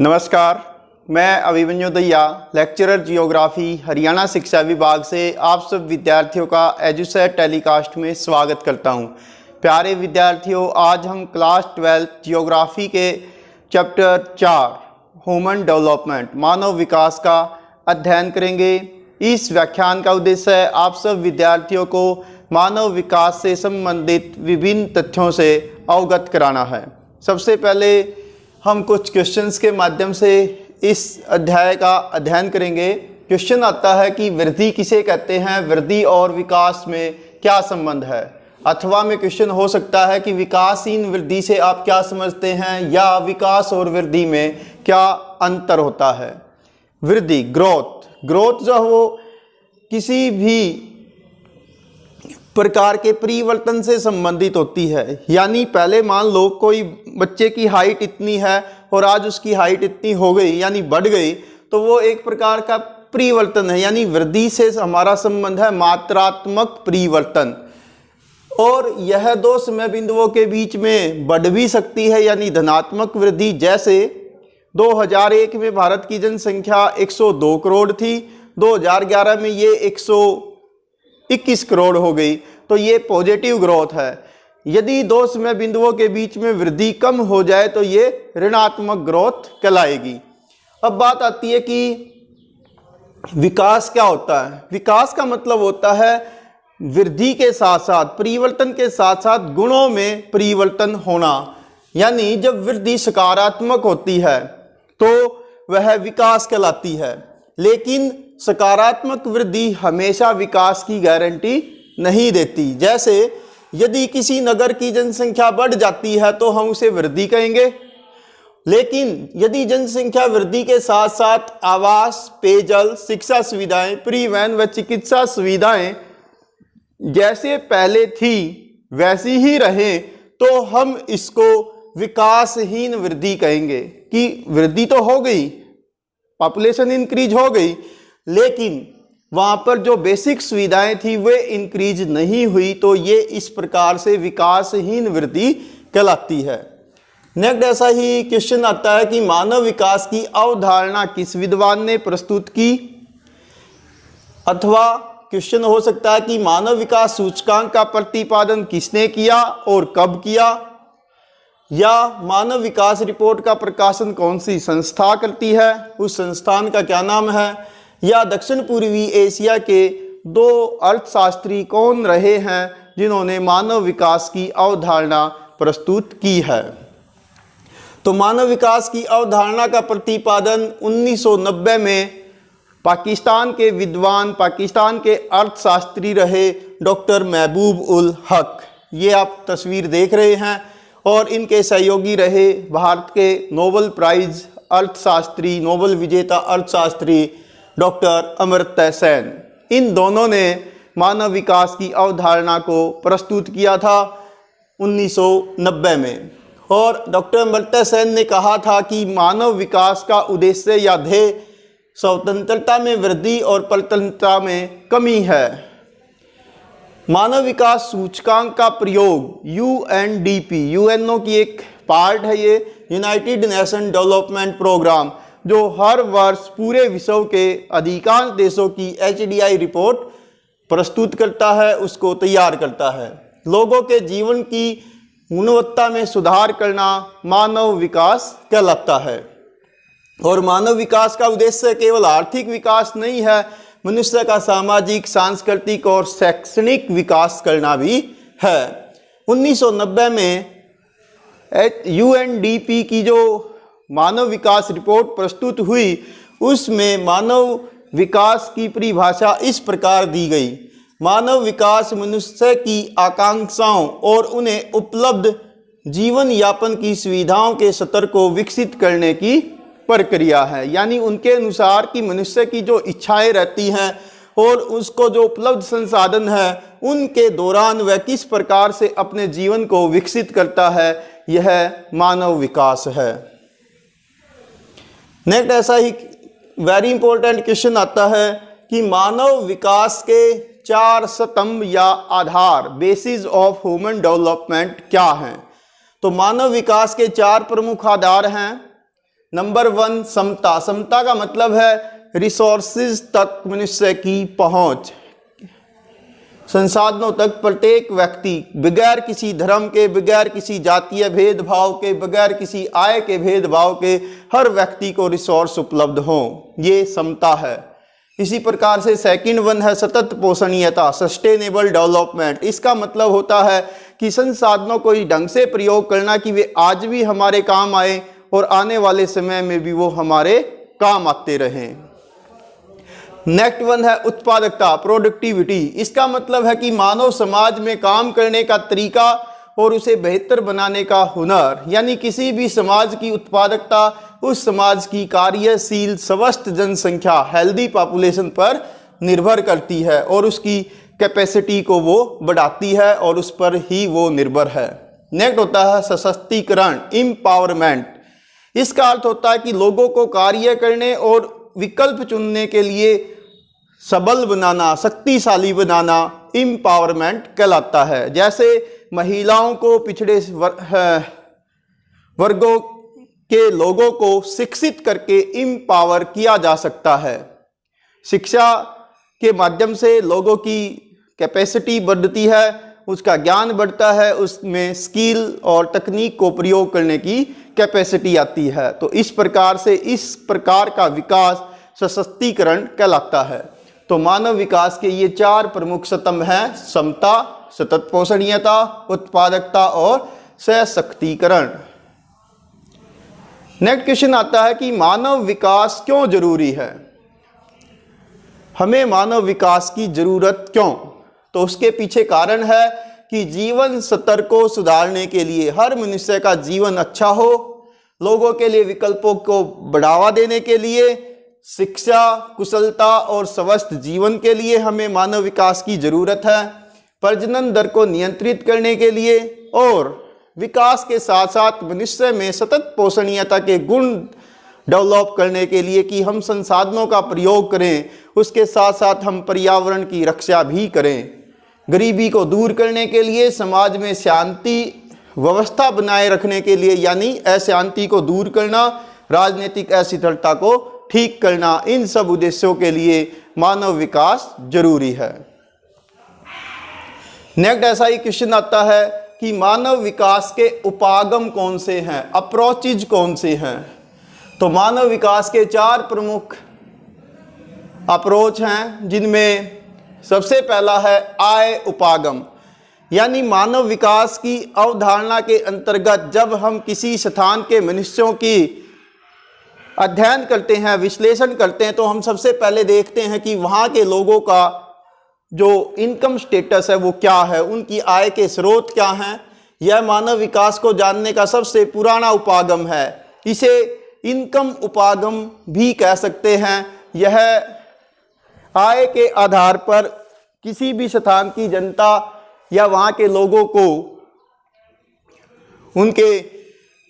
नमस्कार, मैं Abhimanyu Dahiya, lecturer geography, Haryana शिक्षा विभाग से आप सब विद्यार्थियों का एजुसेट टेलीकास्ट में स्वागत करता हूं। प्यारे विद्यार्थियों, आज हम क्लास 12 जियोग्राफी के चैप्टर 4 ह्यूमन डेवलपमेंट मानव विकास का अध्ययन करेंगे। इस व्याख्यान का उद्देश्य है आप सब विद्यार्थियों को मानव विकास से संबंधित विभिन्न तथ्यों से अवगत कराना है। सबसे पहले हम कुछ क्वेश्चंस के माध्यम से इस अध्याय का अध्ययन करेंगे। क्वेश्चन आता है कि वृद्धि किसे कहते हैं, वृद्धि और विकास में क्या संबंध है। अथवा में क्वेश्चन हो सकता है कि विकासहीन वृद्धि से आप क्या समझते हैं, या विकास और वृद्धि में क्या अंतर होता है। वृद्धि, ग्रोथ जो है वो किसी भी प्रकार के परिवर्तन से संबंधित होती है। यानी पहले मान लो कोई बच्चे की हाइट इतनी है और आज उसकी हाइट इतनी हो गई यानी बढ़ गई, तो वो एक प्रकार का परिवर्तन है। यानी वृद्धि से हमारा संबंध है मात्रात्मक परिवर्तन, और यह दो समय बिंदुओं के बीच में बढ़ भी सकती है यानी धनात्मक वृद्धि। जैसे 2001 में भारत की जनसंख्या 102 करोड़ थी, 2011 में ये 121 करोड़ हो गई, तो ये पॉजिटिव ग्रोथ है। यदि दो समय बिंदुओं के बीच में वृद्धि कम हो जाए तो ये ऋणात्मक ग्रोथ कहलाएगी। अब बात आती है कि विकास क्या होता है। विकास का मतलब होता है वृद्धि के साथ साथ, परिवर्तन के साथ साथ गुणों में परिवर्तन होना। यानी जब वृद्धि सकारात्मक होती है तो वह विकास कहलाती है, लेकिन सकारात्मक वृद्धि हमेशा विकास की गारंटी नहीं देती। जैसे यदि किसी नगर की जनसंख्या बढ़ जाती है तो हम उसे वृद्धि कहेंगे, लेकिन यदि जनसंख्या वृद्धि के साथ साथ आवास, पेयजल, शिक्षा सुविधाएं, परिवहन व चिकित्सा सुविधाएं जैसे पहले थी वैसी ही रहे तो हम इसको विकासहीन वृद्धि कहेंगे। कि वृद्धि तो हो गई, पॉपुलेशन इंक्रीज हो गई, लेकिन वहां पर जो बेसिक सुविधाएं थी वे इंक्रीज नहीं हुई, तो ये इस प्रकार से विकासहीन वृद्धि कहलाती है। नेक्स्ट ऐसा ही क्वेश्चन आता है कि मानव विकास की अवधारणा किस विद्वान ने प्रस्तुत की। अथवा क्वेश्चन हो सकता है कि मानव विकास सूचकांक का प्रतिपादन किसने किया और कब किया, या मानव विकास रिपोर्ट का प्रकाशन कौन सी संस्था करती है, उस संस्थान का क्या नाम है, या दक्षिण पूर्वी एशिया के दो अर्थशास्त्री कौन रहे हैं जिन्होंने मानव विकास की अवधारणा प्रस्तुत की है। तो मानव विकास की अवधारणा का प्रतिपादन 1990 में पाकिस्तान के विद्वान, पाकिस्तान के अर्थशास्त्री रहे डॉक्टर महबूब उल हक। ये आप तस्वीर देख रहे हैं, और इनके सहयोगी रहे भारत के नोबेल प्राइज अर्थशास्त्री, नोबेल विजेता अर्थशास्त्री डॉक्टर अमर्त्य सेन। इन दोनों ने मानव विकास की अवधारणा को प्रस्तुत किया था 1990 में। और डॉक्टर अमर्त्य सेन ने कहा था कि मानव विकास का उद्देश्य या ध्येय स्वतंत्रता में वृद्धि और परतंत्रता में कमी है। मानव विकास सूचकांक का प्रयोग UNDP, यूएनओ की एक पार्ट है, ये यूनाइटेड नेशन डेवलपमेंट प्रोग्राम, जो हर वर्ष पूरे विश्व के अधिकांश देशों की HDI रिपोर्ट प्रस्तुत करता है, उसको तैयार करता है। लोगों के जीवन की गुणवत्ता में सुधार करना मानव विकास कहलाता है। और मानव विकास का उद्देश्य केवल आर्थिक विकास नहीं है, मनुष्य का सामाजिक, सांस्कृतिक और शैक्षणिक विकास करना भी है। 1990 में UNDP की जो मानव विकास रिपोर्ट प्रस्तुत हुई, उसमें मानव विकास की परिभाषा इस प्रकार दी गई। मानव विकास मनुष्य की आकांक्षाओं और उन्हें उपलब्ध जीवन यापन की सुविधाओं के स्तर को विकसित करने की प्रक्रिया है। यानी उनके अनुसार कि मनुष्य की जो इच्छाएं रहती हैं और उसको जो उपलब्ध संसाधन है उनके दौरान वह किस प्रकार से अपने जीवन को विकसित करता है, यह मानव विकास है। नेक्स्ट ऐसा ही वेरी इंपॉर्टेंट क्वेश्चन आता है कि मानव विकास के 4 स्तंभ या आधार, बेसिस ऑफ ह्यूमन डेवलपमेंट क्या हैं। तो मानव विकास के 4 प्रमुख आधार हैं। नंबर 1 समता। समता का मतलब है रिसोर्सेज तक मनुष्य की पहुंच, संसाधनों तक प्रत्येक व्यक्ति बगैर किसी धर्म के, बगैर किसी जातीय भेदभाव के, बगैर किसी आय के भेदभाव के हर व्यक्ति को रिसोर्स उपलब्ध हो, ये समता है। इसी प्रकार से सेकंड वन है सतत पोषणीयता, सस्टेनेबल डेवलपमेंट। इसका मतलब होता है कि संसाधनों को इस ढंग से प्रयोग करना कि वे आज भी हमारे काम आए और आने वाले समय में भी वो हमारे काम आते रहें। नेक्स्ट वन है उत्पादकता, प्रोडक्टिविटी। इसका मतलब है कि मानव समाज में काम करने का तरीका और उसे बेहतर बनाने का हुनर, यानी किसी भी समाज की उत्पादकता उस समाज की कार्यशील स्वस्थ जनसंख्या, हेल्दी पॉपुलेशन पर निर्भर करती है और उसकी कैपेसिटी को वो बढ़ाती है और उस पर ही वो निर्भर है। नेक्स्ट होता है सशक्तिकरण, एम्पावरमेंट। इसका अर्थ होता है कि लोगों को कार्य करने और विकल्प चुनने के लिए सबल बनाना, शक्तिशाली बनाना एम्पावरमेंट कहलाता है। जैसे महिलाओं को, पिछड़े वर्गों के लोगों को शिक्षित करके एम्पावर किया जा सकता है। शिक्षा के माध्यम से लोगों की कैपेसिटी बढ़ती है, उसका ज्ञान बढ़ता है, उसमें स्किल और तकनीक को प्रयोग करने की कैपेसिटी आती है। तो इस प्रकार से इस प्रकार का विकास सशक्तिकरण कहलाता है। तो मानव विकास के ये 4 प्रमुख स्तंभ हैं: समता, सतत पोषणीयता, उत्पादकता और सशक्तिकरण। नेक्स्ट क्वेश्चन आता है कि मानव विकास क्यों जरूरी है? हमें मानव विकास की जरूरत क्यों? तो उसके पीछे कारण है कि जीवन स्तर को सुधारने के लिए, हर मनुष्य का जीवन अच्छा हो, लोगों के लिए विकल्पों को बढ़ावा देने के लिए, शिक्षा, कुशलता और स्वस्थ जीवन के लिए हमें मानव विकास की जरूरत है। प्रजनन दर को नियंत्रित करने के लिए और विकास के साथ साथ मनुष्य में सतत पोषणीयता के गुण डेवलप करने के लिए कि हम संसाधनों का प्रयोग करें, उसके साथ साथ हम पर्यावरण की रक्षा भी करें। गरीबी को दूर करने के लिए, समाज में शांति व्यवस्था बनाए रखने के लिए, यानी अशांति को दूर करना, राजनीतिक अस्थिरता को ठीक करना, इन सब उद्देश्यों के लिए मानव विकास जरूरी है। नेक्स्ट ऐसा ही क्वेश्चन आता है कि मानव विकास के उपागम कौन से हैं, अप्रोचेज कौन से हैं? तो मानव विकास के 4 प्रमुख अप्रोच हैं, जिनमें सबसे पहला है आय उपागम। यानी मानव विकास की अवधारणा के अंतर्गत जब हम किसी स्थान के मनुष्यों की अध्ययन करते हैं, विश्लेषण करते हैं, तो हम सबसे पहले देखते हैं कि वहाँ के लोगों का जो इनकम स्टेटस है वो क्या है, उनकी आय के स्रोत क्या हैं। यह मानव विकास को जानने का सबसे पुराना उपागम है। इसे इनकम उपागम भी कह सकते हैं। यह आय के आधार पर किसी भी स्थान की जनता या वहाँ के लोगों को उनके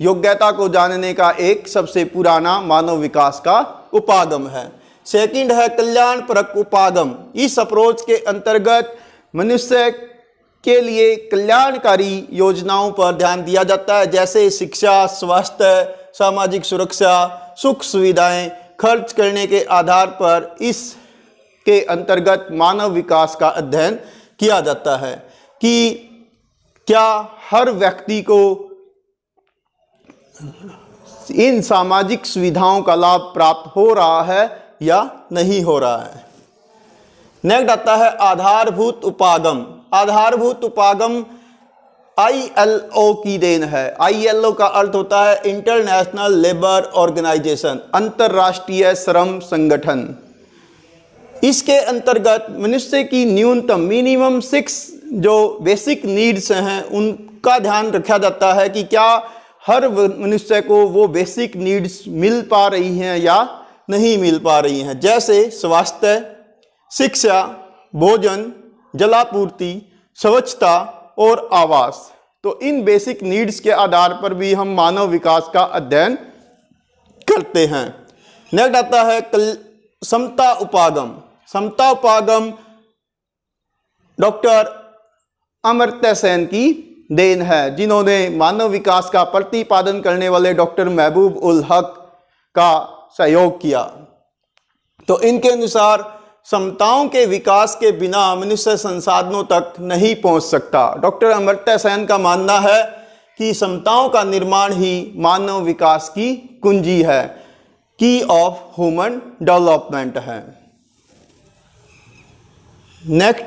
योग्यता को जानने का एक सबसे पुराना मानव विकास का उपागम है। सेकंड है कल्याणपरक उपागम। इस अप्रोच के अंतर्गत मनुष्य के लिए कल्याणकारी योजनाओं पर ध्यान दिया जाता है, जैसे शिक्षा, स्वास्थ्य, सामाजिक सुरक्षा, सुख सुविधाएं खर्च करने के आधार पर इसके अंतर्गत मानव विकास का अध्ययन किया जाता है कि क्या हर व्यक्ति को इन सामाजिक सुविधाओं का लाभ प्राप्त हो रहा है या नहीं हो रहा है। नेक्स्ट आता है आधारभूत उपागम। आधारभूत उपागम ILO की देन है। ILO का अर्थ होता है इंटरनेशनल लेबर ऑर्गेनाइजेशन, अंतरराष्ट्रीय श्रम संगठन। इसके अंतर्गत मनुष्य की न्यूनतम मिनिमम 6 जो बेसिक नीड्स हैं उनका ध्यान रखा जाता है कि क्या हर मनुष्य को वो बेसिक नीड्स मिल पा रही हैं या नहीं मिल पा रही हैं, जैसे स्वास्थ्य, शिक्षा, भोजन, जलापूर्ति, स्वच्छता और आवास। तो इन बेसिक नीड्स के आधार पर भी हम मानव विकास का अध्ययन करते हैं। नेक्स्ट आता है समता उपागम। समता उपागम डॉक्टर अमर्त्य सेन की देन है, जिन्होंने मानव विकास का प्रतिपादन करने वाले डॉक्टर महबूब उल हक का सहयोग किया। तो इनके अनुसार समताओं के विकास के बिना मनुष्य संसाधनों तक नहीं पहुंच सकता। डॉक्टर अमर्त्य सेन का मानना है कि समताओं का निर्माण ही मानव विकास की कुंजी है, की ऑफ ह्यूमन डेवलपमेंट है। नेक्स्ट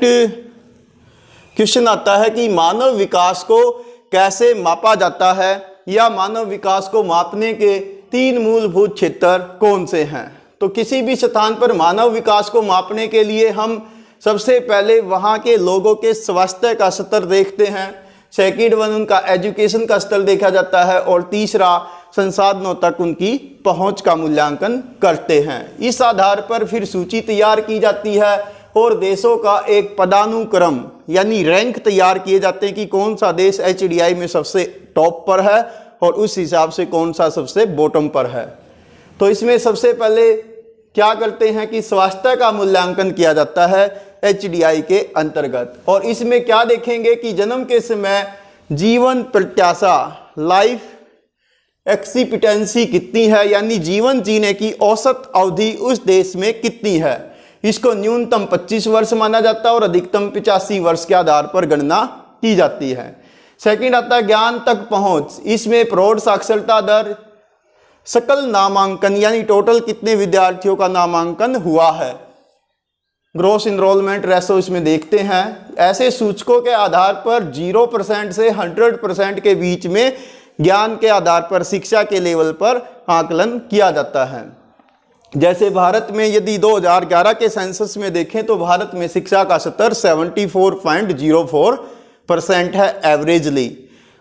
क्वेश्चन आता है कि मानव विकास को कैसे मापा जाता है, या मानव विकास को मापने के 3 मूलभूत क्षेत्र कौन से हैं। तो किसी भी स्थान पर मानव विकास को मापने के लिए हम सबसे पहले वहाँ के लोगों के स्वास्थ्य का स्तर देखते हैं, सेकंड वन उनका एजुकेशन का स्तर देखा जाता है, और तीसरा संसाधनों तक उनकी पहुंच का मूल्यांकन करते हैं। इस आधार पर फिर सूची तैयार की जाती है और देशों का एक पदानुक्रम यानी रैंक तैयार किए जाते हैं कि कौन सा देश HDI में सबसे टॉप पर है और उस हिसाब से कौन सा सबसे बॉटम पर है। तो इसमें सबसे पहले क्या करते हैं कि स्वास्थ्य का मूल्यांकन किया जाता है HDI के अंतर्गत, और इसमें क्या देखेंगे कि जन्म के समय जीवन प्रत्याशा लाइफ एक्सपेक्टेंसी कितनी है, यानी जीवन जीने की औसत अवधि उस देश में कितनी है। इसको न्यूनतम 25 वर्ष माना जाता है और अधिकतम 85 वर्ष के आधार पर गणना की जाती है। सेकंड आता है ज्ञान तक पहुंच, इसमें प्रौढ़ साक्षरता दर, सकल नामांकन यानी टोटल कितने विद्यार्थियों का नामांकन हुआ है, ग्रोस इनरोलमेंट रेशो इसमें देखते हैं। ऐसे सूचकों के आधार पर 0% से 100% के बीच में ज्ञान के आधार पर शिक्षा के लेवल पर आकलन किया जाता है। जैसे भारत में यदि 2011 के सेंसस में देखें तो भारत में शिक्षा का स्तर 74.04% है एवरेजली।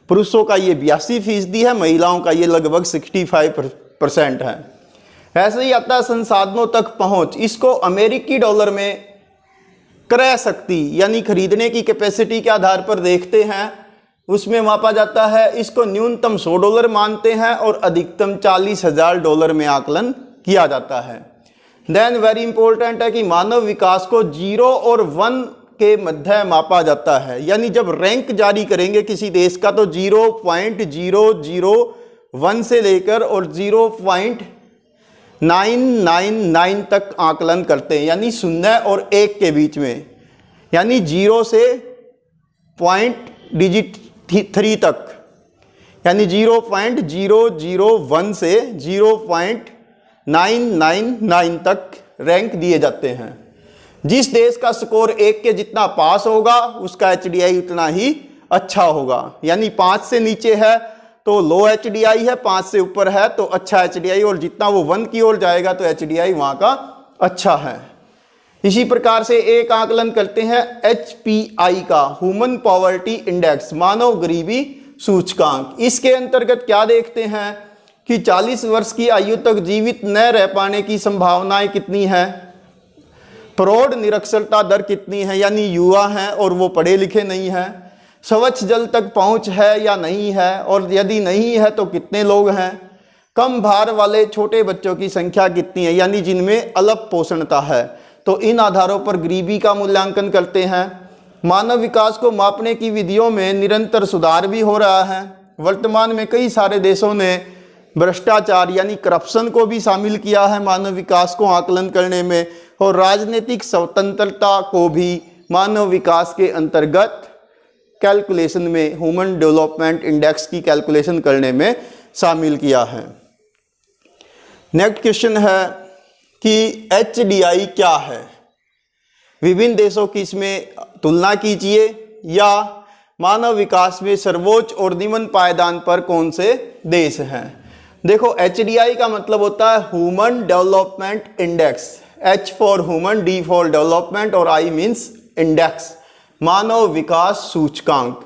पुरुषों का ये 82% है, महिलाओं का ये लगभग 65% है। ऐसे ही आता है संसाधनों तक पहुंच, इसको अमेरिकी डॉलर में क्रय शक्ति यानी खरीदने की कैपेसिटी के आधार पर देखते हैं, उसमें मापा जाता है। इसको न्यूनतम $100 मानते हैं और अधिकतम $40,000 में आकलन किया जाता है। देन वेरी इंपॉर्टेंट है कि मानव विकास को 0 और 1 के मध्य मापा जाता है, यानी जब रैंक जारी करेंगे किसी देश का तो 0.001 से लेकर और 0.999 तक आकलन करते हैं, यानी 0 और 1 के बीच में, यानी 0 से डिजिट 3 तक, यानी 0.001 से 0.999 तक रैंक दिए जाते हैं। जिस देश का स्कोर 1 के जितना पास होगा उसका HDI उतना ही अच्छा होगा, यानी 5 से नीचे है तो लो HDI है, 5 से ऊपर है तो अच्छा HDI, और जितना वो 1 की ओर जाएगा तो HDI वहाँ का अच्छा है। इसी प्रकार से एक आकलन करते हैं HPI का, ह्यूमन पॉवर्टी इंडेक्स, मानव गरीबी सूचकांक। इसके अंतर्गत क्या देखते हैं कि 40 वर्ष की आयु तक जीवित न रह पाने की संभावनाएं कितनी है, प्रौढ़ निरक्षरता दर कितनी है यानी युवा हैं और वो पढ़े लिखे नहीं हैं, स्वच्छ जल तक पहुंच है या नहीं है, और यदि नहीं है तो कितने लोग हैं, कम भार वाले छोटे बच्चों की संख्या कितनी है यानी जिनमें अल्प पोषणता है। तो इन आधारों पर गरीबी का मूल्यांकन करते हैं। मानव विकास को मापने की विधियों में निरंतर सुधार भी हो रहा है। वर्तमान में कई सारे देशों ने भ्रष्टाचार यानी करप्शन को भी शामिल किया है मानव विकास को आकलन करने में, और राजनीतिक स्वतंत्रता को भी मानव विकास के अंतर्गत कैलकुलेशन में, ह्यूमन डेवलपमेंट इंडेक्स की कैलकुलेशन करने में शामिल किया है। नेक्स्ट क्वेश्चन है कि HDI क्या है, विभिन्न देशों की इसमें तुलना कीजिए, या मानव विकास में सर्वोच्च और निम्न पायदान पर कौन से देश हैं। देखो HDI का मतलब होता है human development index, H for human, D for development और I मीन्स इंडेक्स, मानव विकास सूचकांक,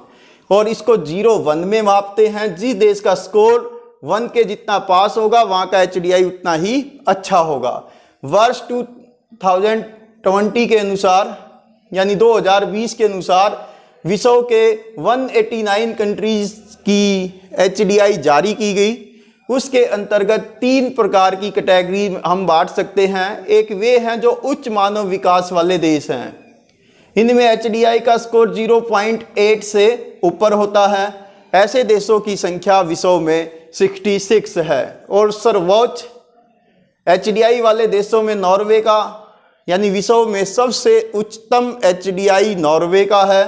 और इसको 0-1 में मापते हैं। जिस देश का स्कोर 1 के जितना पास होगा वहाँ का HDI उतना ही अच्छा होगा। वर्ष 2020 के अनुसार यानी 2020 के अनुसार विश्व के 189 कंट्रीज की HDI जारी की गई। उसके अंतर्गत 3 प्रकार की कैटेगरी हम बांट सकते हैं। एक वे हैं जो उच्च मानव विकास वाले देश हैं, इनमें HDI का स्कोर 0.8 से ऊपर होता है। ऐसे देशों की संख्या विश्व में 66 है। और सर्वोच्च HDI वाले देशों में नॉर्वे का, यानी विश्व में सबसे उच्चतम HDI नॉर्वे का है।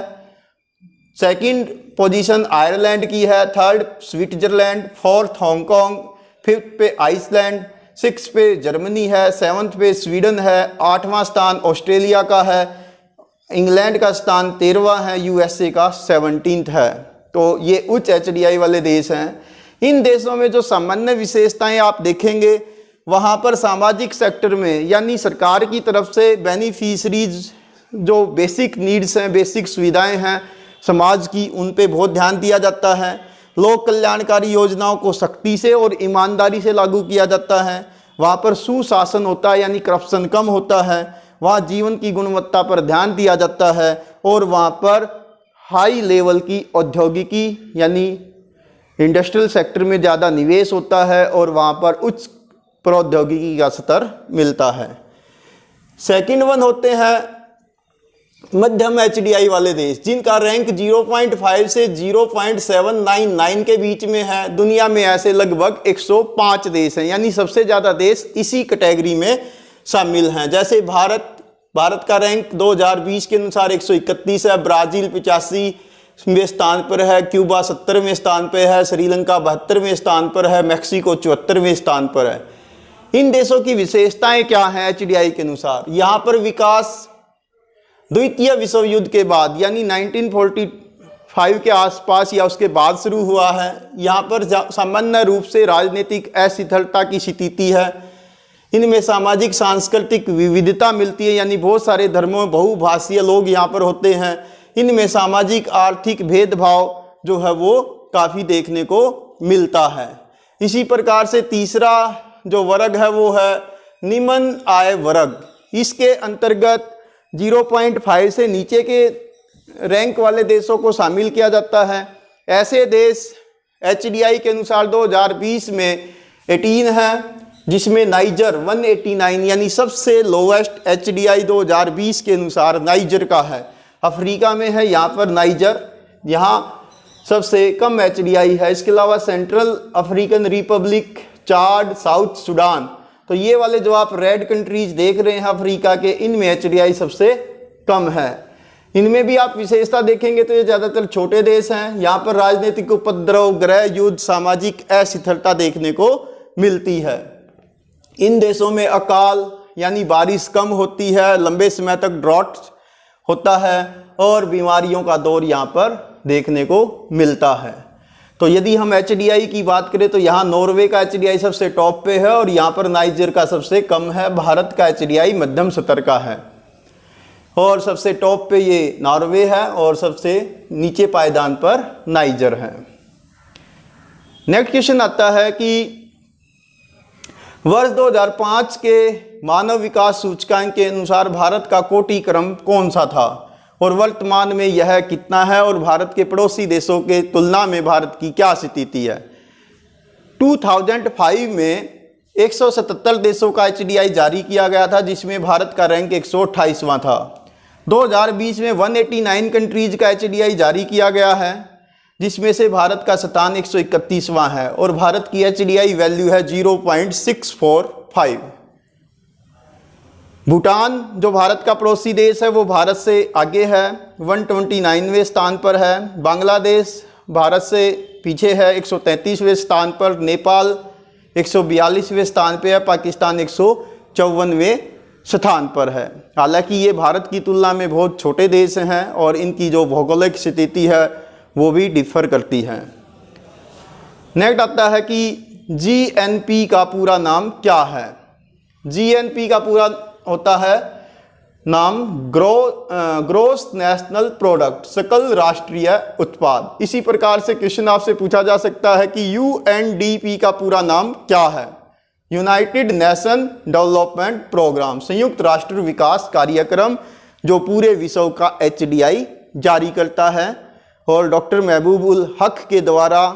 सेकंड पोजीशन आयरलैंड की है, third Switzerland, fourth Hong Kong, fifth पे आइसलैंड, सिक्स पे जर्मनी है, सेवन्थ पे स्वीडन है, आठवां स्थान ऑस्ट्रेलिया का है, इंग्लैंड का स्थान 13वां है, USA का 17th है। तो ये उच्च HDI वाले देश हैं। इन देशों में जो सामान्य विशेषताएं आप देखेंगे, वहाँ पर सामाजिक सेक्टर में यानी सरकार की तरफ से बेनिफिशरीज जो बेसिक नीड्स हैं, बेसिक सुविधाएं हैं समाज की, उन पे बहुत ध्यान दिया जाता है। लोक कल्याणकारी योजनाओं को सख्ती से और ईमानदारी से लागू किया जाता है। वहाँ पर सुशासन होता है, यानी करप्शन कम होता है। वहाँ जीवन की गुणवत्ता पर ध्यान दिया जाता है और वहाँ पर हाई लेवल की औद्योगिकी यानी इंडस्ट्रियल सेक्टर में ज़्यादा निवेश होता है और वहाँ पर उच्च प्रौद्योगिकी का स्तर मिलता है। सेकंड वन होते हैं मध्यम HDI वाले देश, जिनका रैंक 0.5 से 0.799 के बीच में है। दुनिया में ऐसे लगभग 105 देश हैं, यानी सबसे ज़्यादा देश इसी कैटेगरी में शामिल हैं। जैसे भारत का रैंक 2020 के अनुसार 131 है, ब्राज़ील 85वें स्थान पर है, क्यूबा 70वें स्थान पर है, श्रीलंका 72वें स्थान पर है, मैक्सिको 74वें स्थान पर है। इन देशों की विशेषताएं क्या हैं HDI के अनुसार? यहाँ पर विकास द्वितीय विश्व युद्ध के बाद यानी 1945 के आसपास या उसके बाद शुरू हुआ है। यहाँ पर सामान्य रूप से राजनीतिक अस्थिरता की स्थिति है। इनमें सामाजिक सांस्कृतिक विविधता मिलती है, यानी बहुत सारे धर्मों बहुभाषीय लोग यहाँ पर होते हैं। इनमें सामाजिक आर्थिक भेदभाव जो है वो काफ़ी देखने को मिलता है। इसी प्रकार से तीसरा जो वर्ग है वो है निम्न आय वर्ग। इसके अंतर्गत 0.5 से नीचे के रैंक वाले देशों को शामिल किया जाता है। ऐसे देश HDI के अनुसार 2020 में 18 है, जिसमें नाइजर 189 यानी सबसे लोवेस्ट HDI 2020 के अनुसार नाइजर का है। अफ्रीका में है यहाँ पर नाइजर, यहाँ सबसे कम HDI है। इसके अलावा सेंट्रल अफ्रीकन रिपब्लिक, चाड, साउथ सुडान, तो ये वाले जो आप रेड कंट्रीज देख रहे हैं अफ्रीका के, इनमें HDI सबसे कम है। इनमें भी आप विशेषता देखेंगे तो ये ज़्यादातर छोटे देश हैं। यहाँ पर राजनीतिक उपद्रव, गृह युद्ध, सामाजिक अस्थिरता देखने को मिलती है। इन देशों में अकाल यानी बारिश कम होती है, लंबे समय तक ड्रॉट होता है और बीमारियों का दौर यहाँ पर देखने को मिलता है। तो यदि हम HDI की बात करें तो यहाँ नॉर्वे का HDI सबसे टॉप पे है और यहाँ पर नाइजर का सबसे कम है। भारत का HDI मध्यम स्तर का है और सबसे टॉप पे ये नॉर्वे है और सबसे नीचे पायदान पर नाइजर है। नेक्स्ट क्वेश्चन आता है कि वर्ष 2005 के मानव विकास सूचकांक के अनुसार भारत का कोटि क्रम कौन सा था और वर्तमान में यह कितना है और भारत के पड़ोसी देशों के तुलना में भारत की क्या स्थिति है? 2005 में 177 देशों का HDI जारी किया गया था, जिसमें भारत का रैंक 128वां था। 2020 में 189 कंट्रीज का HDI जारी किया गया है, जिसमें से भारत का स्थान 131वां है और भारत की HDI वैल्यू है 0.645। भूटान जो भारत का पड़ोसी देश है वो भारत से आगे है, 129वें स्थान पर है। बांग्लादेश भारत से पीछे है, 133वें स्थान पर। नेपाल 142वें स्थान पे है। पाकिस्तान 154वें स्थान पर है। हालांकि ये भारत की तुलना में बहुत छोटे देश हैं और इनकी जो भौगोलिक स्थिति है वो भी डिफर करती है। नेक्स्ट आता है कि GNP का पूरा नाम क्या है? GNP का पूरा होता है नाम ग्रोस नेशनल प्रोडक्ट, सकल राष्ट्रीय उत्पाद। इसी प्रकार से क्वेश्चन आपसे पूछा जा सकता है कि UNDP का पूरा नाम क्या है? यूनाइटेड नेशन डेवलपमेंट प्रोग्राम, संयुक्त राष्ट्र विकास कार्यक्रम, जो पूरे विश्व का HDI जारी करता है और डॉक्टर महबूबुल हक के द्वारा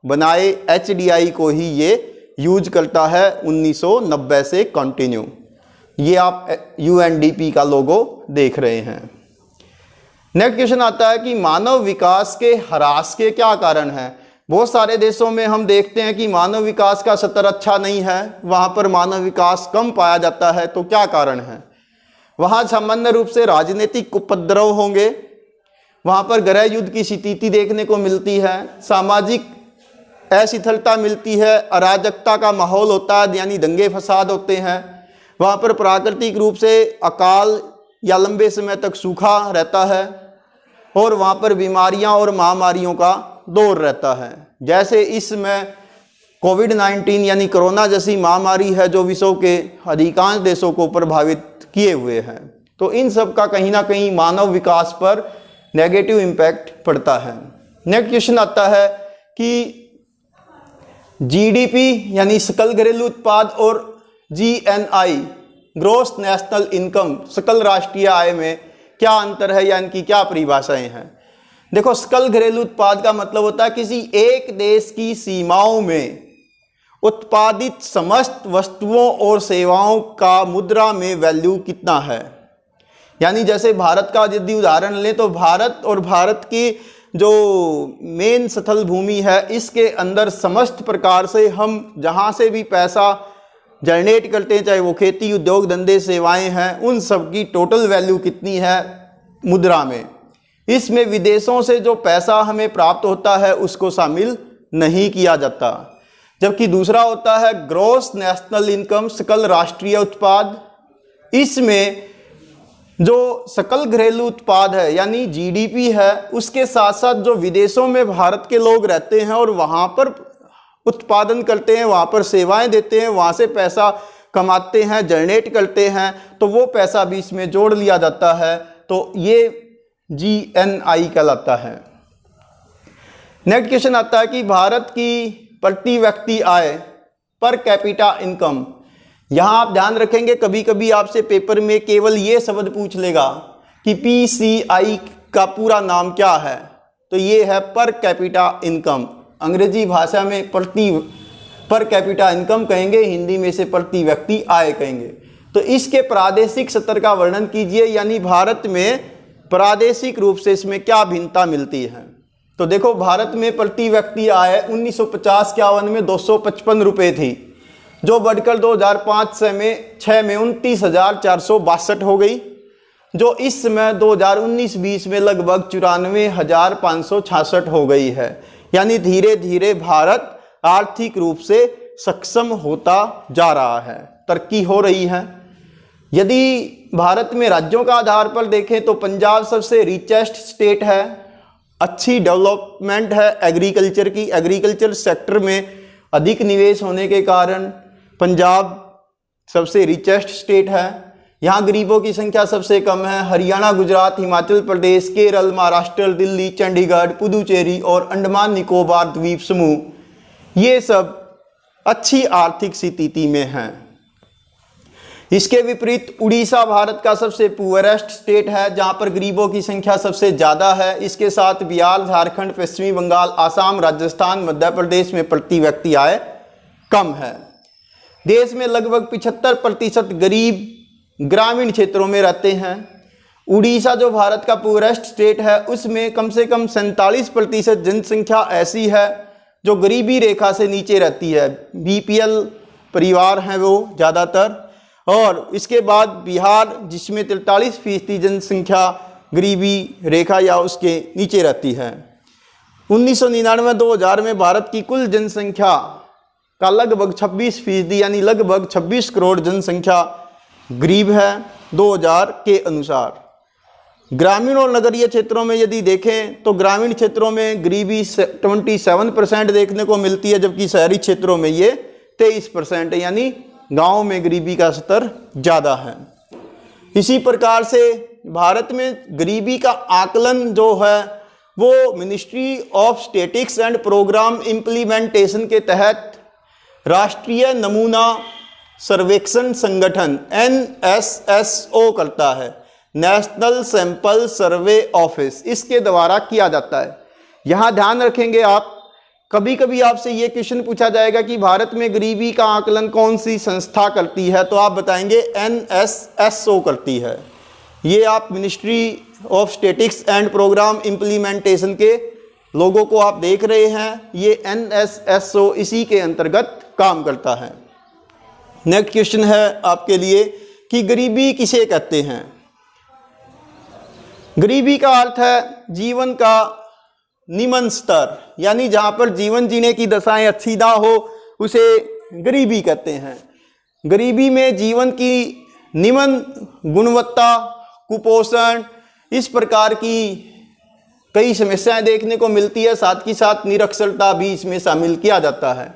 बनाए HDI को ही ये यूज करता है 1990 से कंटिन्यू। ये आप UNDP का लोगो देख रहे हैं। नेक्स्ट क्वेश्चन आता है कि मानव विकास के ह्रास के क्या कारण हैं? बहुत सारे देशों में हम देखते हैं कि मानव विकास का स्तर अच्छा नहीं है, वहाँ पर मानव विकास कम पाया जाता है। तो क्या कारण है? वहाँ सामान्य रूप से राजनीतिक उपद्रव होंगे, वहाँ पर गृह युद्ध की स्थिति देखने को मिलती है, सामाजिक अस्थिरता मिलती है, अराजकता का माहौल होता है यानी दंगे फसाद होते हैं, वहाँ पर प्राकृतिक रूप से अकाल या लंबे समय तक सूखा रहता है और वहाँ पर बीमारियाँ और महामारियों का दौर रहता है। जैसे इसमें कोविड-19 यानी कोरोना जैसी महामारी है जो विश्व के अधिकांश देशों को प्रभावित किए हुए हैं। तो इन सब का कहीं ना कहीं मानव विकास पर नेगेटिव इम्पैक्ट पड़ता है। नेक्स्ट क्वेश्चन आता है कि जीडीपी यानी सकल घरेलू उत्पाद और जीएनआई ग्रॉस नेशनल इनकम सकल राष्ट्रीय आय में क्या अंतर है या इनकी क्या परिभाषाएं हैं? देखो, सकल घरेलू उत्पाद का मतलब होता है किसी एक देश की सीमाओं में उत्पादित समस्त वस्तुओं और सेवाओं का मुद्रा में वैल्यू कितना है। यानी जैसे भारत का यदि उदाहरण लें तो भारत और भारत की जो मेन स्थल भूमि है इसके अंदर समस्त प्रकार से हम जहाँ से भी पैसा जनरेट करते हैं, चाहे वो खेती, उद्योग, धंधे, सेवाएं हैं, उन सब की टोटल वैल्यू कितनी है मुद्रा में। इसमें विदेशों से जो पैसा हमें प्राप्त होता है उसको शामिल नहीं किया जाता। जबकि दूसरा होता है ग्रॉस नेशनल इनकम सकल राष्ट्रीय उत्पाद। इसमें जो सकल घरेलू उत्पाद है यानी जीडीपी है, उसके साथ साथ जो विदेशों में भारत के लोग रहते हैं और वहाँ पर उत्पादन करते हैं, वहाँ पर सेवाएं देते हैं, वहाँ से पैसा कमाते हैं, जनरेट करते हैं, तो वो पैसा भी इसमें जोड़ लिया जाता है। तो ये जीएनआई कहलाता है। नेक्स्ट क्वेश्चन आता है कि भारत की प्रति व्यक्ति आय पर कैपिटा इनकम। यहाँ आप ध्यान रखेंगे कभी कभी आपसे पेपर में केवल ये शब्द पूछ लेगा कि पीसीआई का पूरा नाम क्या है, तो ये है पर कैपिटा इनकम। अंग्रेजी भाषा में पर कैपिटा इनकम कहेंगे, हिंदी में से प्रति व्यक्ति आय कहेंगे। तो इसके प्रादेशिक स्तर का वर्णन कीजिए, यानी भारत में प्रादेशिक रूप से इसमें क्या भिन्नता मिलती है। तो देखो, भारत में प्रति व्यक्ति आय 1950-51 में 255 रुपये थी, जो बढ़कर 2005 में 29,462 हो गई, जो इस समय 2019-20 में लगभग 94,566 हो गई है। यानी धीरे धीरे भारत आर्थिक रूप से सक्षम होता जा रहा है, तरक्की हो रही है। यदि भारत में राज्यों का आधार पर देखें तो पंजाब सबसे रिचेस्ट स्टेट है, अच्छी डेवलपमेंट है एग्रीकल्चर की, एग्रीकल्चर सेक्टर में अधिक निवेश होने के कारण पंजाब सबसे रिचेस्ट स्टेट है। यहाँ गरीबों की संख्या सबसे कम है। हरियाणा, गुजरात, हिमाचल प्रदेश, केरल, महाराष्ट्र, दिल्ली, चंडीगढ़, पुदुचेरी और अंडमान निकोबार द्वीप समूह ये सब अच्छी आर्थिक स्थिति में हैं। इसके विपरीत उड़ीसा भारत का सबसे पुअरेस्ट स्टेट है, जहाँ पर गरीबों की संख्या सबसे ज़्यादा है। इसके साथ बिहार, झारखंड, पश्चिमी बंगाल, आसाम, राजस्थान, मध्य प्रदेश में प्रति व्यक्ति आय कम है। देश में लगभग 75% गरीब ग्रामीण क्षेत्रों में रहते हैं। उड़ीसा जो भारत का पुअरेस्ट स्टेट है उसमें कम से कम 47% जनसंख्या ऐसी है जो गरीबी रेखा से नीचे रहती है, बीपीएल परिवार हैं वो ज़्यादातर। और इसके बाद बिहार, जिसमें 43% जनसंख्या गरीबी रेखा या उसके नीचे रहती है। 1999-2000 में भारत की कुल जनसंख्या का लगभग 26% यानी लगभग 26 करोड़ जनसंख्या गरीब है 2000 के अनुसार। ग्रामीण और नगरीय क्षेत्रों में यदि देखें तो ग्रामीण क्षेत्रों में गरीबी 27% देखने को मिलती है, जबकि शहरी क्षेत्रों में ये 23% है, यानी गाँव में गरीबी का स्तर ज़्यादा है। इसी प्रकार से भारत में गरीबी का आकलन जो है वो ministry of statistics and programme implementation के तहत राष्ट्रीय नमूना सर्वेक्षण संगठन NSSO करता है, नेशनल सैंपल सर्वे ऑफिस, इसके द्वारा किया जाता है। यहाँ ध्यान रखेंगे आप, कभी कभी आपसे ये क्वेश्चन पूछा जाएगा कि भारत में गरीबी का आकलन कौन सी संस्था करती है, तो आप बताएंगे NSSO करती है। ये आप ministry of statistics and programme implementation के लोगों को आप देख रहे हैं, ये NSSO इसी के अंतर्गत काम करता है। नेक्स्ट क्वेश्चन है आपके लिए कि गरीबी किसे कहते हैं। गरीबी का अर्थ है जीवन का निम्न स्तर, यानी जहां पर जीवन जीने की दशाएं अच्छी ना हो उसे गरीबी कहते हैं। गरीबी में जीवन की निम्न गुणवत्ता, कुपोषण, इस प्रकार की कई समस्याएं देखने को मिलती है। साथ ही साथ निरक्षरता भी इसमें शामिल किया जाता है।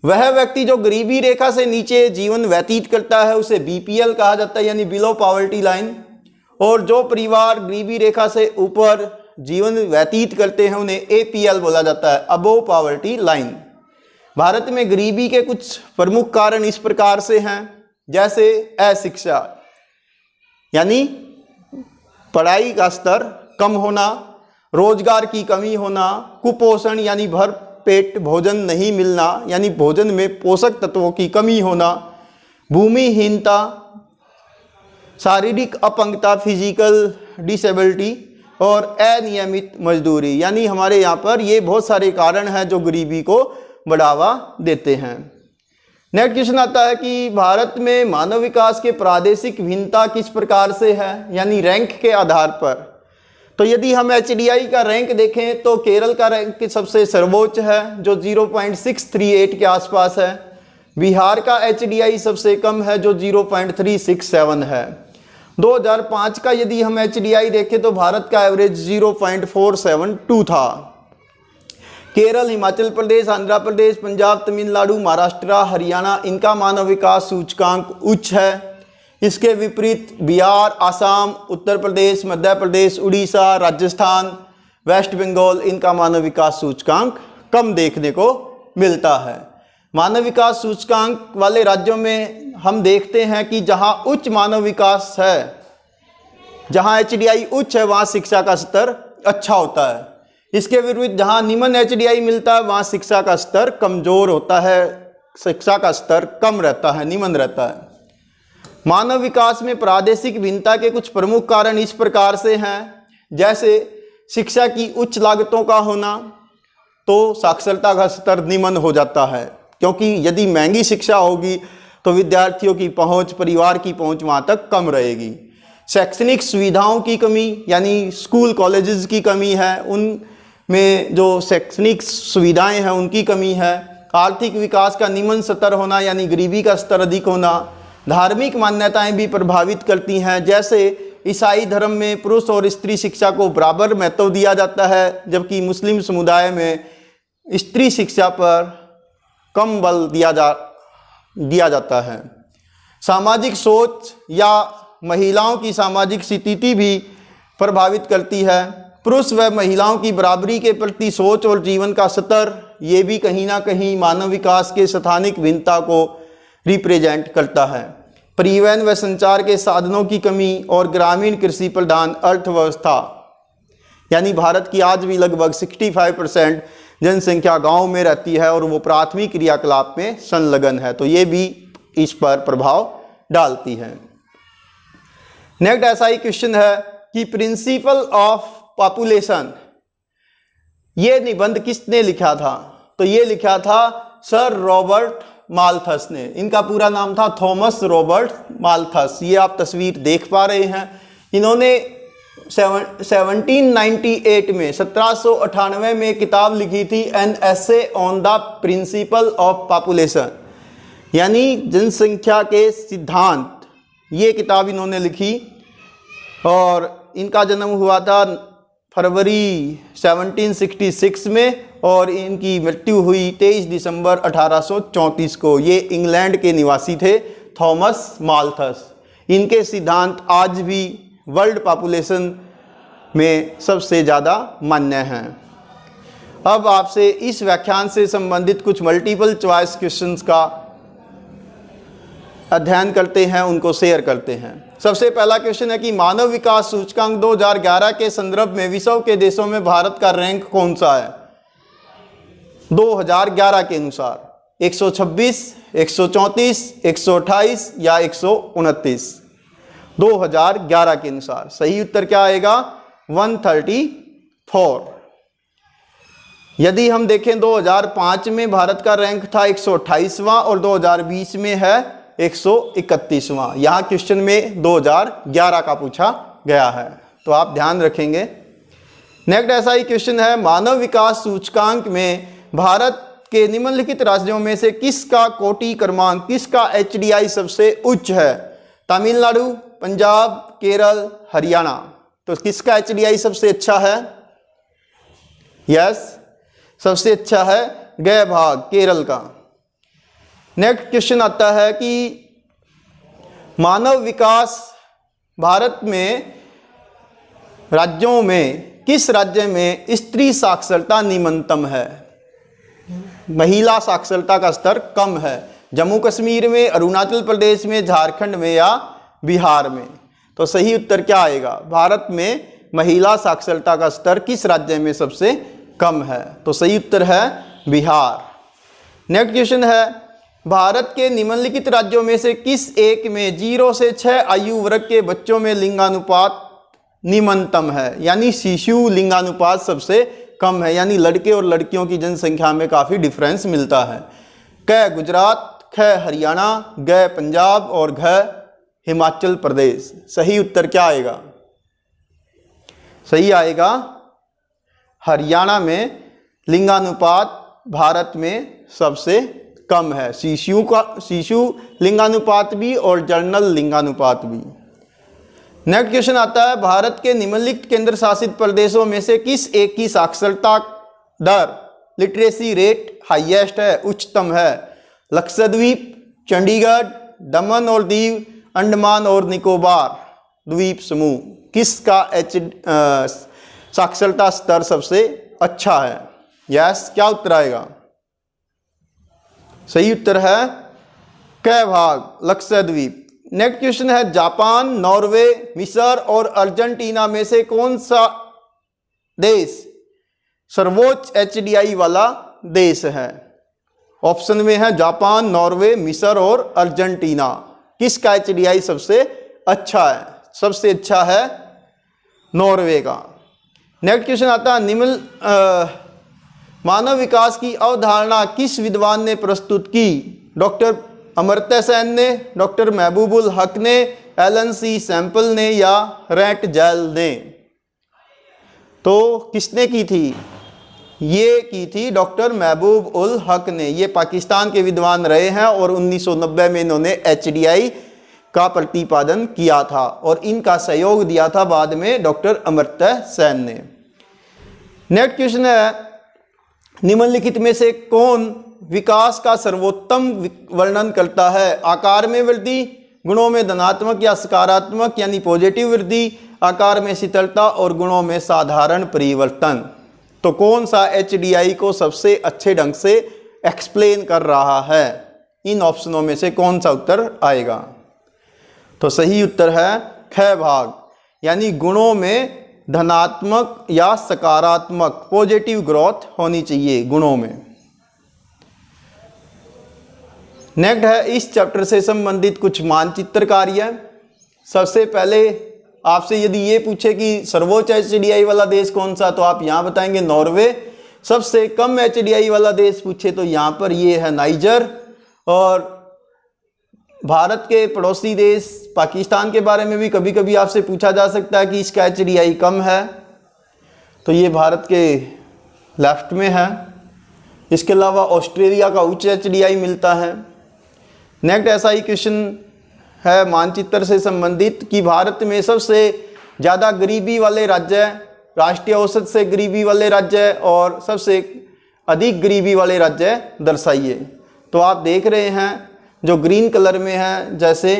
वह व्यक्ति जो गरीबी रेखा से नीचे जीवन व्यतीत करता है उसे BPL कहा जाता है, यानी बिलो पॉवर्टी लाइन। और जो परिवार गरीबी रेखा से ऊपर जीवन व्यतीत करते हैं उन्हें APL बोला जाता है, अबोव पॉवर्टी लाइन। भारत में गरीबी के कुछ प्रमुख कारण इस प्रकार से हैं, जैसे अशिक्षा, यानी पढ़ाई का स्तर कम होना, रोजगार की कमी होना, कुपोषण यानी भर पेट भोजन नहीं मिलना, यानी भोजन में पोषक तत्वों की कमी होना, भूमिहीनता, शारीरिक अपंगता, फिजिकल डिसेबिलिटी, और अनियमित मजदूरी, यानी हमारे यहाँ पर ये बहुत सारे कारण हैं जो गरीबी को बढ़ावा देते हैं। नेक्स्ट क्वेश्चन आता है कि भारत में मानव विकास के प्रादेशिक भिन्नता किस प्रकार से है, यानी रैंक के आधार पर। तो यदि हम HDI का रैंक देखें तो केरल का रैंक सबसे सर्वोच्च है जो 0.638 के आसपास है। बिहार का HDI सबसे कम है जो 0.367 है। 2005 का यदि हम HDI देखें तो भारत का एवरेज 0.472 था। केरल, हिमाचल प्रदेश, आंध्र प्रदेश, पंजाब, तमिलनाडु, महाराष्ट्र, हरियाणा, इनका मानव विकास सूचकांक उच्च है। इसके विपरीत बिहार, आसाम, उत्तर प्रदेश, मध्य प्रदेश, उड़ीसा, राजस्थान, वेस्ट बंगाल, इनका मानव विकास सूचकांक कम देखने को मिलता है। मानव विकास सूचकांक वाले राज्यों में हम देखते हैं कि जहां उच्च मानव विकास है, जहां HDI उच्च है, वहां शिक्षा का स्तर अच्छा होता है। इसके विपरीत जहां निम्न HDI मिलता है वहां शिक्षा का स्तर कमजोर होता है, शिक्षा का स्तर कम रहता है, निम्न रहता है। मानव विकास में प्रादेशिक भिन्नता के कुछ प्रमुख कारण इस प्रकार से हैं, जैसे शिक्षा की उच्च लागतों का होना, तो साक्षरता का स्तर निम्न हो जाता है, क्योंकि यदि महंगी शिक्षा होगी तो विद्यार्थियों की पहुंच, परिवार की पहुंच वहां तक कम रहेगी। शैक्षणिक सुविधाओं की कमी, यानी स्कूल कॉलेजेस की कमी है, उनमें जो शैक्षणिक सुविधाएं हैं उनकी कमी है। आर्थिक विकास का निम्न स्तर होना, यानी गरीबी का स्तर अधिक होना। धार्मिक मान्यताएं भी प्रभावित करती हैं, जैसे ईसाई धर्म में पुरुष और स्त्री शिक्षा को बराबर महत्व दिया जाता है, जबकि मुस्लिम समुदाय में स्त्री शिक्षा पर कम बल दिया जाता है। सामाजिक सोच या महिलाओं की सामाजिक स्थिति भी प्रभावित करती है। पुरुष व महिलाओं की बराबरी के प्रति सोच और जीवन का स्तर, ये भी कहीं ना कहीं मानव विकास के स्थानिक भिन्नता को रिप्रेजेंट करता है। परिवहन व संचार के साधनों की कमी और ग्रामीण कृषि प्रधान अर्थव्यवस्था, यानी भारत की आज भी लगभग 65% जनसंख्या गांव में रहती है और वो प्राथमिक क्रियाकलाप में संलग्न है, तो ये भी इस पर प्रभाव डालती है। नेक्स्ट ऐसा ही क्वेश्चन है कि प्रिंसिपल ऑफ पॉपुलेशन, ये निबंध किसने लिखा था। तो ये लिखा था सर रॉबर्ट माल्थस ने। इनका पूरा नाम था थॉमस रॉबर्ट माल्थस। ये आप तस्वीर देख पा रहे हैं। इन्होंने 1798 में 1798 में किताब लिखी थी an essay on the principle of population, यानी जनसंख्या के सिद्धांत। ये किताब इन्होंने लिखी और इनका जन्म हुआ था फरवरी 1766 में और इनकी मृत्यु हुई 23 दिसंबर 1834 को। ये इंग्लैंड के निवासी थे थॉमस माल्थस। इनके सिद्धांत आज भी वर्ल्ड पॉपुलेशन में सबसे ज़्यादा मान्य हैं। अब आपसे इस व्याख्यान से संबंधित कुछ मल्टीपल चॉइस क्वेश्चंस का अध्ययन करते हैं, उनको शेयर करते हैं। सबसे पहला क्वेश्चन है कि मानव विकास सूचकांक 2011 के संदर्भ में विश्व के देशों में भारत का रैंक कौन सा है। 2011 के अनुसार 126, 134, 128 या 129। 2011 के अनुसार सही उत्तर क्या आएगा 134। यदि हम देखें 2005 में भारत का रैंक था 128वां और 2020 में है 131वां। यहाँ क्वेश्चन में 2011 का पूछा गया है, तो आप ध्यान रखेंगे। नेक्स्ट ऐसा ही क्वेश्चन है, मानव विकास सूचकांक में भारत के निम्नलिखित राज्यों में से किसका कोटि क्रमांक, किसका HDI सबसे उच्च है? तमिलनाडु, पंजाब, केरल, हरियाणा। तो किसका HDI सबसे अच्छा है? यस, सबसे अच्छा है गय भाग, केरल का। नेक्स्ट क्वेश्चन आता है कि मानव विकास भारत में राज्यों में किस राज्य में स्त्री साक्षरता निम्नतम है? महिला साक्षरता का स्तर कम है। जम्मू कश्मीर में, अरुणाचल प्रदेश में, झारखंड में या बिहार में? तो सही उत्तर क्या आएगा? भारत में महिला साक्षरता का स्तर किस राज्य में सबसे कम है? तो सही उत्तर है बिहार। नेक्स्ट क्वेश्चन है, भारत के निम्नलिखित राज्यों में से किस एक में 0 से 6 आयु वर्ग के बच्चों में लिंगानुपात निम्नतम है? यानी शिशु लिंगानुपात सबसे कम है, यानी लड़के और लड़कियों की जनसंख्या में काफ़ी डिफरेंस मिलता है। क गुजरात, ख हरियाणा, ग पंजाब और घ हिमाचल प्रदेश। सही उत्तर क्या आएगा? सही आएगा हरियाणा में लिंगानुपात भारत में सबसे कम है, शिशु लिंगानुपात भी और जनरल लिंगानुपात भी। नेक्स्ट क्वेश्चन आता है, भारत के निम्नलिखित केंद्र शासित प्रदेशों में से किस एक की साक्षरता दर, लिटरेसी रेट हाईएस्ट है, उच्चतम है? लक्षद्वीप, चंडीगढ़, दमन और दीव, अंडमान और निकोबार द्वीप समूह। किसका साक्षरता स्तर सबसे अच्छा है? यस, क्या उत्तर आएगा? सही उत्तर है क भाग, लक्षद्वीप। नेक्स्ट क्वेश्चन है, जापान, नॉर्वे, मिस्र और अर्जेंटीना में से कौन सा देश सर्वोच्च HDI वाला देश है? ऑप्शन में है जापान, नॉर्वे, मिस्र और अर्जेंटीना। किसका HDI सबसे अच्छा है? सबसे अच्छा है नॉर्वे का। नेक्स्ट क्वेश्चन आता है, मानव विकास की अवधारणा किस विद्वान ने प्रस्तुत की? डॉक्टर अमर्त्य सेन ने, डॉक्टर महबूबुल हक ने, एलन सी सैंपल ने या रैट जैल ने? तो किसने की थी? ये की थी डॉक्टर महबूब उल हक ने। ये पाकिस्तान के विद्वान रहे हैं और 1990 में इन्होंने HDI का प्रतिपादन किया था और इनका सहयोग दिया था बाद में डॉक्टर अमर्त्य सेन ने। नेक्स्ट क्वेश्चन है, निम्नलिखित में से कौन विकास का सर्वोत्तम वर्णन करता है? आकार में वृद्धि, गुणों में धनात्मक या सकारात्मक यानी पॉजिटिव वृद्धि, आकार में शीतलता और गुणों में साधारण परिवर्तन। तो कौन सा HDI को सबसे अच्छे ढंग से एक्सप्लेन कर रहा है? इन ऑप्शनों में से कौन सा उत्तर आएगा? तो सही उत्तर है ख भाग, यानी गुणों में धनात्मक या सकारात्मक पॉजिटिव ग्रोथ होनी चाहिए गुणों में। नेक्स्ट है, इस चैप्टर से संबंधित कुछ मानचित्र कार्य। सबसे पहले आपसे यदि ये पूछे कि सर्वोच्च HDI वाला देश कौन सा, तो आप यहाँ बताएंगे नॉर्वे। सबसे कम HDI वाला देश पूछे तो यहाँ पर ये है नाइजर। और भारत के पड़ोसी देश पाकिस्तान के बारे में भी कभी कभी आपसे पूछा जा सकता है कि इसका HDI कम है, तो ये भारत के लेफ्ट में है। इसके अलावा ऑस्ट्रेलिया का उच्च HDI मिलता है। नेक्स्ट ऐसा ही क्वेश्चन है मानचित्र से संबंधित कि भारत में सबसे ज़्यादा गरीबी वाले राज्य, राष्ट्रीय औसत से गरीबी वाले राज्य और सबसे अधिक गरीबी वाले राज्य दर्शाइए। तो आप देख रहे हैं जो ग्रीन कलर में है जैसे,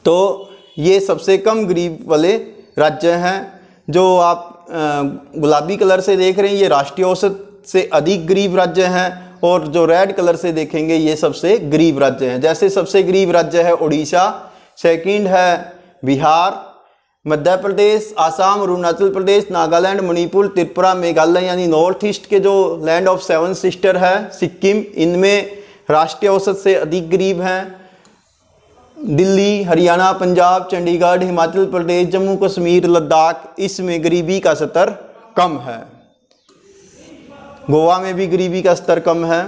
तो ये सबसे कम गरीब वाले राज्य हैं। जो आप गुलाबी कलर से देख रहे हैं ये राष्ट्रीय औसत से अधिक गरीब राज्य हैं, और जो रेड कलर से देखेंगे ये सबसे गरीब राज्य हैं। जैसे सबसे गरीब राज्य है उड़ीसा, सेकंड है बिहार, मध्य प्रदेश, आसाम, अरुणाचल प्रदेश, नागालैंड, मणिपुर, त्रिपुरा, मेघालय यानी नॉर्थ ईस्ट के जो लैंड ऑफ सेवन सिस्टर है सिक्किम, इनमें राष्ट्रीय औसत से अधिक गरीब हैं। दिल्ली, हरियाणा, पंजाब, चंडीगढ़, हिमाचल प्रदेश, जम्मू कश्मीर, लद्दाख, इसमें गरीबी का स्तर कम है। गोवा में भी गरीबी का स्तर कम है।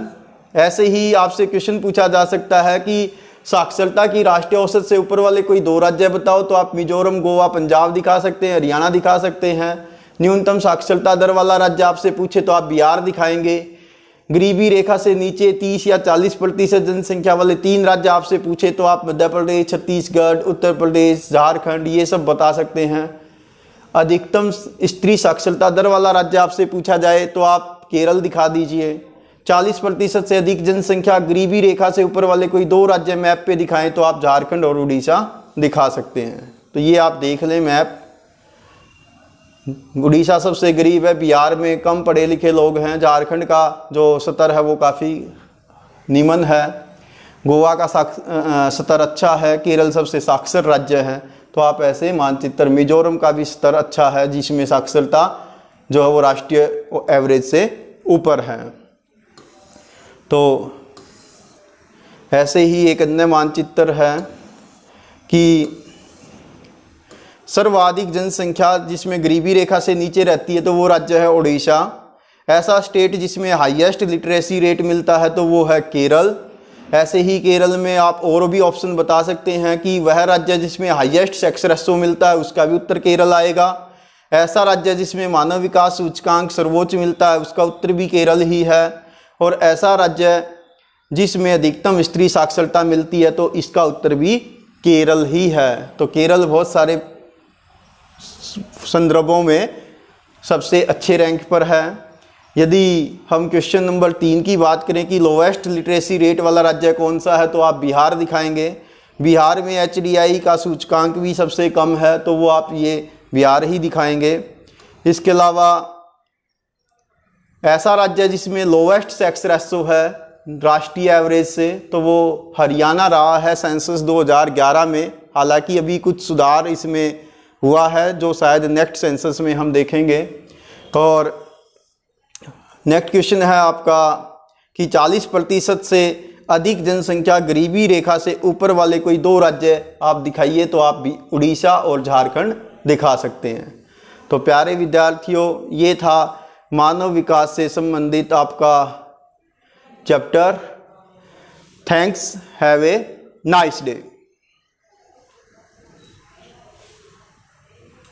ऐसे ही आपसे क्वेश्चन पूछा जा सकता है कि साक्षरता की राष्ट्रीय औसत से ऊपर वाले कोई 2 राज्य बताओ, तो आप मिजोरम, गोवा, पंजाब दिखा सकते हैं, हरियाणा दिखा सकते हैं। न्यूनतम साक्षरता दर वाला राज्य आपसे पूछे तो आप बिहार दिखाएंगे। गरीबी रेखा से नीचे 30 या 40% जनसंख्या वाले 3 राज्य आपसे पूछे तो आप मध्य प्रदेश, छत्तीसगढ़, उत्तर प्रदेश, झारखंड ये सब बता सकते हैं। अधिकतम स्त्री साक्षरता दर वाला राज्य आपसे पूछा जाए तो आप केरल दिखा दीजिए। 40% से अधिक जनसंख्या गरीबी रेखा से ऊपर वाले कोई 2 राज्य मैप पे दिखाएं तो आप झारखंड और उड़ीसा दिखा सकते हैं। तो ये आप देख लें मैप। उड़ीसा सबसे गरीब है, बिहार में कम पढ़े लिखे लोग हैं, झारखंड का जो स्तर है वो काफ़ी निम्न है, गोवा का स्तर अच्छा है, केरल सबसे साक्षर राज्य है। तो आप ऐसे मानचित्र, मिजोरम का भी स्तर अच्छा है जिसमें साक्षरता जो है वो राष्ट्रीय एवरेज से ऊपर है। तो ऐसे ही एक अन्य मानचित्र है कि सर्वाधिक जनसंख्या जिसमें गरीबी रेखा से नीचे रहती है तो वो राज्य है उड़ीसा। ऐसा स्टेट जिसमें हाईएस्ट लिटरेसी रेट मिलता है तो वो है केरल। ऐसे ही केरल में आप और भी ऑप्शन बता सकते हैं कि वह राज्य जिसमें हाईएस्ट सेक्स रेशो मिलता है उसका भी उत्तर केरल आएगा। ऐसा राज्य जिसमें मानव विकास सूचकांक सर्वोच्च मिलता है उसका उत्तर भी केरल ही है। और ऐसा राज्य जिसमें अधिकतम स्त्री साक्षरता मिलती है तो इसका उत्तर भी केरल ही है। तो केरल बहुत सारे संदर्भों में सबसे अच्छे रैंक पर है। यदि हम क्वेश्चन नंबर 3 की बात करें कि लोवेस्ट लिटरेसी रेट वाला राज्य कौन सा है तो आप बिहार दिखाएंगे। बिहार में HDI का सूचकांक भी सबसे कम है तो वो आप ये बिहार ही दिखाएंगे। इसके अलावा ऐसा राज्य जिसमें लोवेस्ट सेक्स रेशो है राष्ट्रीय एवरेज से तो वो हरियाणा रहा है सेंसस 2011 में। हालांकि अभी कुछ सुधार इसमें हुआ है जो शायद नेक्स्ट सेंसस में हम देखेंगे। और नेक्स्ट क्वेश्चन है आपका कि 40% से अधिक जनसंख्या गरीबी रेखा से ऊपर वाले कोई 2 राज्य आप दिखाइए तो आप भी उड़ीसा और झारखंड दिखा सकते हैं। तो प्यारे विद्यार्थियों, ये था मानव विकास से संबंधित आपका chapter. Thanks, have a nice day.